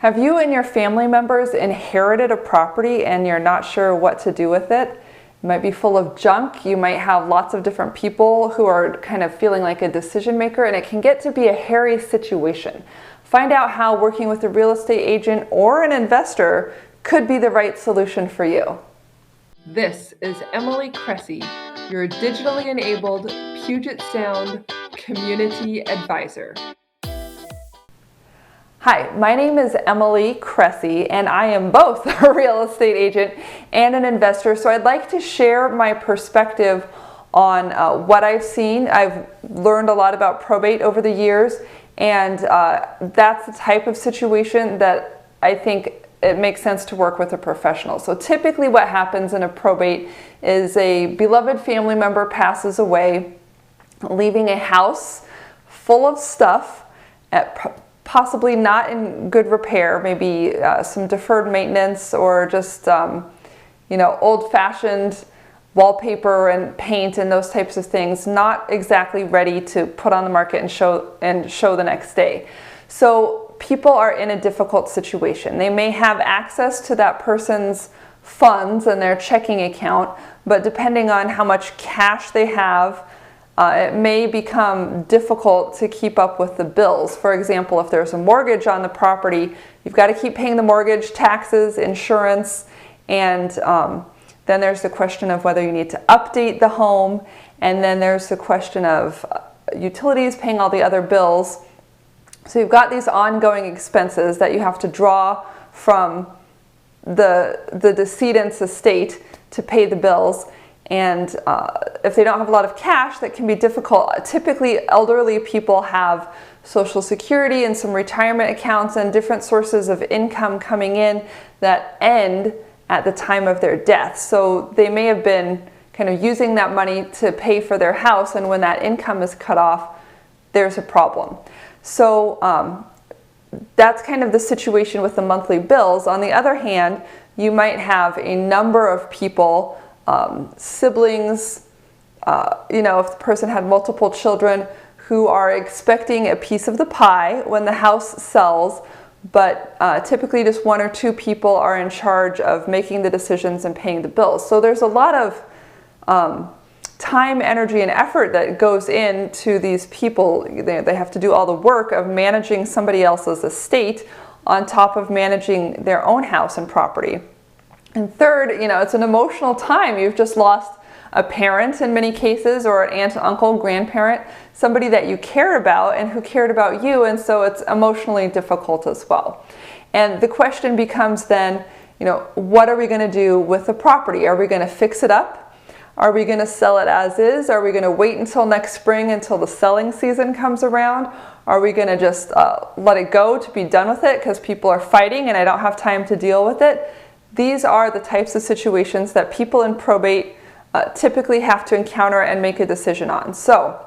Have you and your family members inherited a property and you're not sure what to do with it? It might be full of junk. You might have lots of different people who are kind of feeling like a decision maker, and it can get to be a hairy situation. Find out how working with a real estate agent or an investor could be the right solution for you. This is Emily Cressey, your digitally enabled Puget Sound community advisor. Hi, my name is Emily Cressey, and I am both a real estate agent and an investor, so I'd like to share my perspective on what I've seen. I've learned a lot about probate over the years, and that's the type of situation that I think it makes sense to work with a professional. So typically what happens in a probate is a beloved family member passes away, leaving a house full of stuff at possibly not in good repair, maybe some deferred maintenance or just old-fashioned wallpaper and paint and those types of things, not exactly ready to put on the market and show the next day. So people are in a difficult situation. They may have access to that person's funds and their checking account, but depending on how much cash they have, it may become difficult to keep up with the bills. For example, if there's a mortgage on the property, you've got to keep paying the mortgage, taxes, insurance, and then there's the question of whether you need to update the home, and then there's the question of utilities, paying all the other bills. So you've got these ongoing expenses that you have to draw from the decedent's estate to pay the bills. And if they don't have a lot of cash, that can be difficult. Typically, elderly people have Social Security and some retirement accounts and different sources of income coming in that end at the time of their death. So they may have been kind of using that money to pay for their house, and when that income is cut off, there's a problem. So that's kind of the situation with the monthly bills. On the other hand, you might have a number of people, siblings, if the person had multiple children, who are expecting a piece of the pie when the house sells, but typically just one or two people are in charge of making the decisions and paying the bills. So there's a lot of time, energy, and effort that goes into these people. They have to do all the work of managing somebody else's estate on top of managing their own house and property. And third, it's an emotional time. You've just lost a parent in many cases, or an aunt, uncle, grandparent, somebody that you care about and who cared about you, and so it's emotionally difficult as well. And the question becomes then, what are we going to do with the property? Are we going to fix it up? Are we going to sell it as is? Are we going to wait until next spring, until the selling season comes around? Are we going to just let it go to be done with it because people are fighting and I don't have time to deal with it? These are the types of situations that people in probate typically have to encounter and make a decision on. So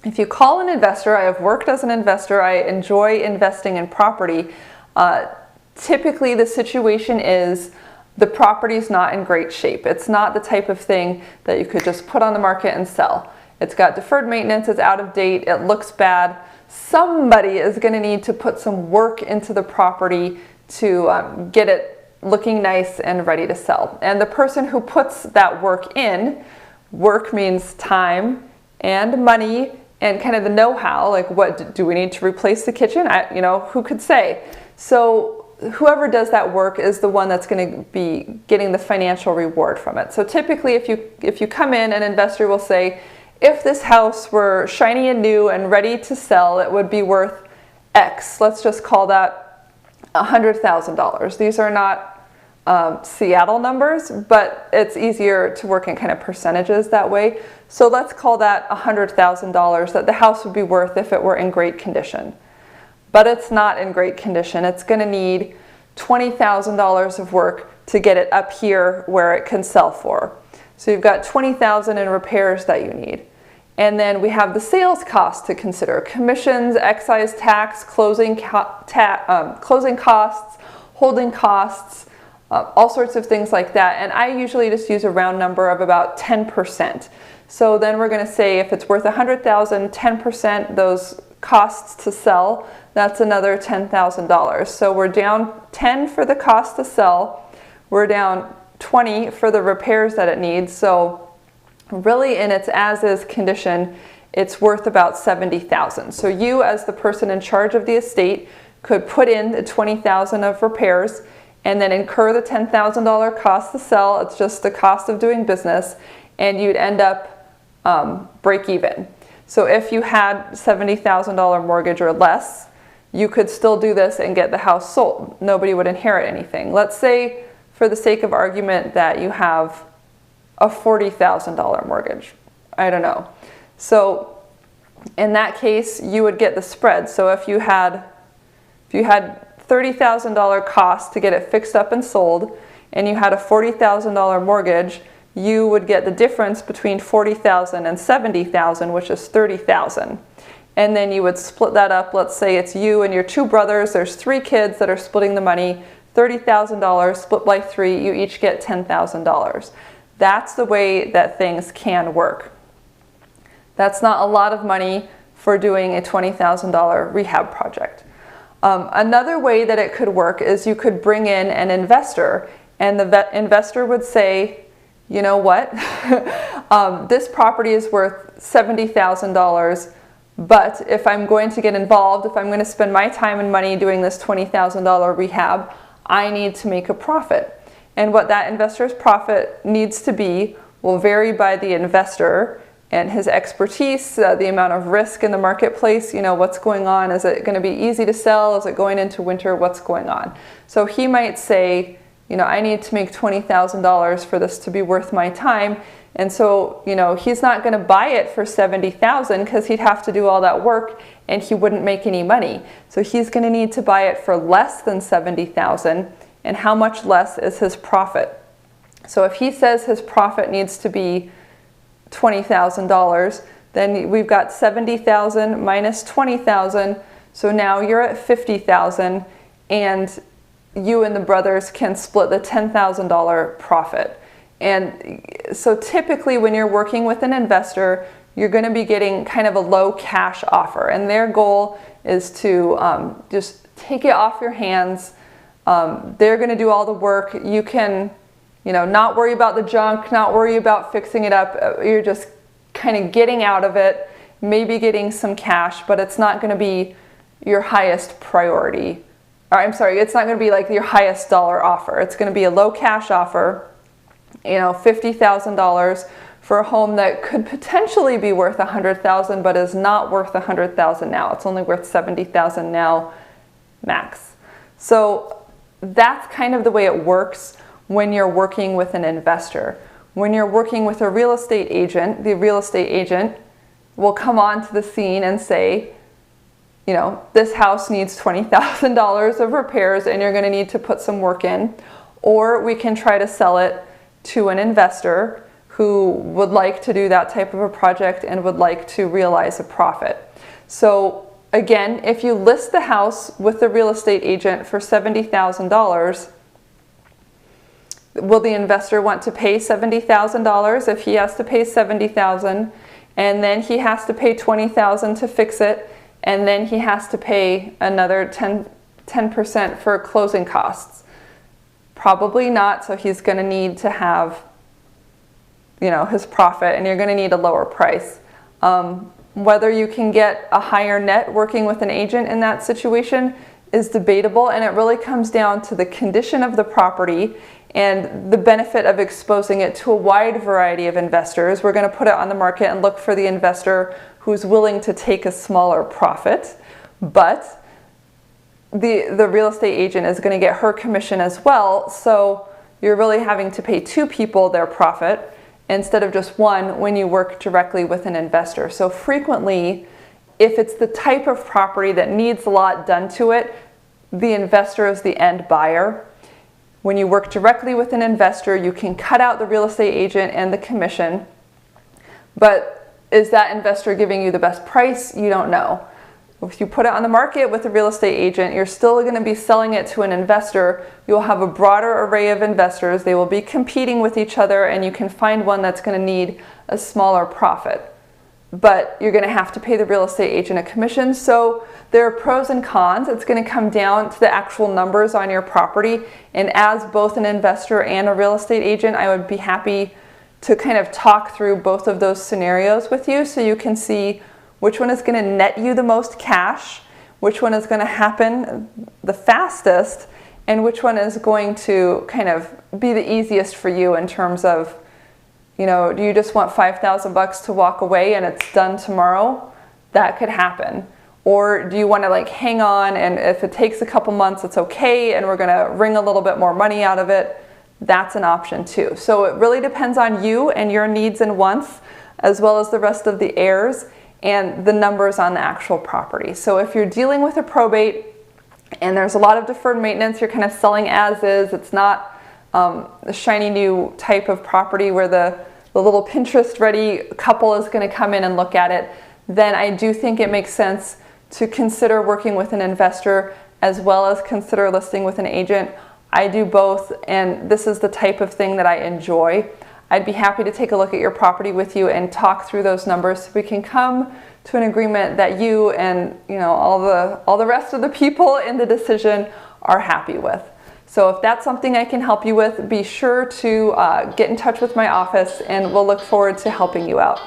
if you call an investor, I have worked as an investor, I enjoy investing in property. Typically the situation is the property's not in great shape. It's not the type of thing that you could just put on the market and sell. It's got deferred maintenance, it's out of date, it looks bad. Somebody is going to need to put some work into the property to get it looking nice and ready to sell. And the person who puts that work in, work means time and money and kind of the know-how, like what do we need to replace the kitchen? Who could say? So whoever does that work is the one that's going to be getting the financial reward from it. So typically if you come in, an investor will say, if this house were shiny and new and ready to sell, it would be worth X. Let's just call that $100,000. These are not Seattle numbers, but it's easier to work in kind of percentages that way. So let's call that $100,000 that the house would be worth if it were in great condition. But it's not in great condition. It's going to need $20,000 of work to get it up here where it can sell for. So you've got $20,000 in repairs that you need. And then we have the sales costs to consider: commissions, excise tax, closing costs, holding costs, all sorts of things like that. And I usually just use a round number of about 10%. So then we're going to say if it's worth $100,000, 10%, those costs to sell, that's another $10,000. So we're down 10 for the cost to sell, we're down 20 for the repairs that it needs. So really in its as-is condition, it's worth about $70,000. So you, as the person in charge of the estate, could put in the $20,000 of repairs and then incur the $10,000 cost to sell. It's just the cost of doing business, and you'd end up break even. So if you had $70,000 mortgage or less, you could still do this and get the house sold. Nobody would inherit anything. Let's say, for the sake of argument, that you have a $40,000 mortgage. I don't know. So in that case, you would get the spread. So if you had $30,000 cost to get it fixed up and sold, and you had a $40,000 mortgage, you would get the difference between $40,000 and $70,000, which is $30,000. And then you would split that up. Let's say it's you and your two brothers. There's 3 kids that are splitting the money. $30,000 split by 3, you each get $10,000. That's the way that things can work. That's not a lot of money for doing a $20,000 rehab project. Another way that it could work is you could bring in an investor, and the investor would say, you know what, this property is worth $70,000, but if I'm going to get involved, if I'm going to spend my time and money doing this $20,000 rehab, I need to make a profit. And what that investor's profit needs to be will vary by the investor and his expertise, the amount of risk in the marketplace, you know, what's going on. Is it going to be easy to sell? Is it going into winter? What's going on? So he might say, you know, I need to make $20,000 for this to be worth my time. And so, you know, he's not going to buy it for $70,000 because he'd have to do all that work and he wouldn't make any money. So he's going to need to buy it for less than $70,000. And how much less is his profit? So if he says his profit needs to be $20,000, then we've got $70,000 minus $20,000. So now you're at $50,000, and you and the brothers can split the $10,000 profit. And so typically when you're working with an investor, you're going to be getting kind of a low cash offer, and their goal is to just take it off your hands. They're going to do all the work. You can, you know, not worry about the junk, not worry about fixing it up. You're just kind of getting out of it, maybe getting some cash, but it's not going to be your highest priority. Or I'm sorry, it's not going to be like your highest dollar offer. It's going to be a low cash offer, you know, $50,000 for a home that could potentially be worth $100,000, but is not worth $100,000 now. It's only worth $70,000 now, max. So that's kind of the way it works when you're working with an investor. When you're working with a real estate agent, the real estate agent will come onto the scene and say, you know, this house needs $20,000 of repairs and you're going to need to put some work in. Or we can try to sell it to an investor who would like to do that type of a project and would like to realize a profit. So again, if you list the house with the real estate agent for $70,000, will the investor want to pay $70,000 if he has to pay $70,000, and then he has to pay $20,000 to fix it, and then he has to pay another 10% for closing costs? Probably not. So he's going to need to have, you know, his profit, and you're going to need a lower price. Whether you can get a higher net working with an agent in that situation is debatable, and it really comes down to the condition of the property and the benefit of exposing it to a wide variety of investors. We're going to put it on the market and look for the investor who's willing to take a smaller profit, but the real estate agent is going to get her commission as well. So you're really having to pay 2 people their profit instead of just one when you work directly with an investor. So frequently, if it's the type of property that needs a lot done to it, the investor is the end buyer. When you work directly with an investor, you can cut out the real estate agent and the commission, but is that investor giving you the best price? You don't know. If you put it on the market with a real estate agent, you're still going to be selling it to an investor. You'll have a broader array of investors. They will be competing with each other, and you can find one that's going to need a smaller profit. but you're going to have to pay the real estate agent a commission. So there are pros and cons. It's going to come down to the actual numbers on your property. And as both an investor and a real estate agent, I would be happy to kind of talk through both of those scenarios with you so you can see which one is going to net you the most cash, which one is going to happen the fastest, and which one is going to kind of be the easiest for you in terms of, you know, do you just want $5,000 to walk away and it's done tomorrow? That could happen. Or do you want to like hang on, and if it takes a couple months, it's okay, and we're going to wring a little bit more money out of it? That's an option too. So it really depends on you and your needs and wants, as well as the rest of the heirs and the numbers on the actual property. So if you're dealing with a probate and there's a lot of deferred maintenance, you're kind of selling as is, it's not a shiny new type of property where the little Pinterest ready couple is going to come in and look at it, then I do think it makes sense to consider working with an investor as well as consider listing with an agent. I do both, and this is the type of thing that I enjoy. I'd be happy to take a look at your property with you and talk through those numbers so we can come to an agreement that you and, you know, all the rest of the people in the decision are happy with. So if that's something I can help you with, be sure to get in touch with my office, and we'll look forward to helping you out.